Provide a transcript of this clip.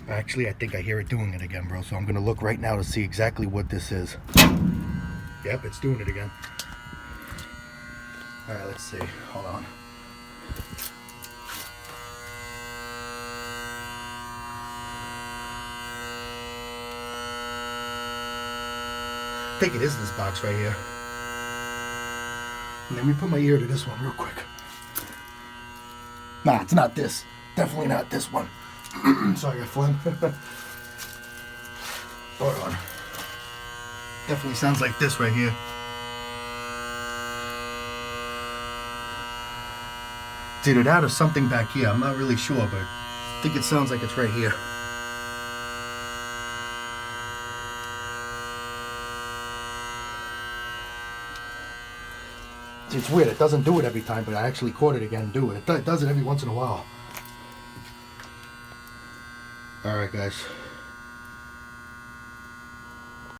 Actually, I think I hear it doing it again, bro. So I'm gonna look right now to see exactly what this is. Yep, it's doing it again. All right, let's see. Hold on. I think it is this box right here. And let me put my ear to this one real quick. Nah, it's not this. Definitely not this one. Sorry, I phlegm. Hold on. Definitely sounds like this right here. It's either that or something back here. I'm not really sure, but I think it sounds like it's right here. It's weird. It doesn't do it every time, but I actually caught it again and do it. It does it every once in a while. All right, guys.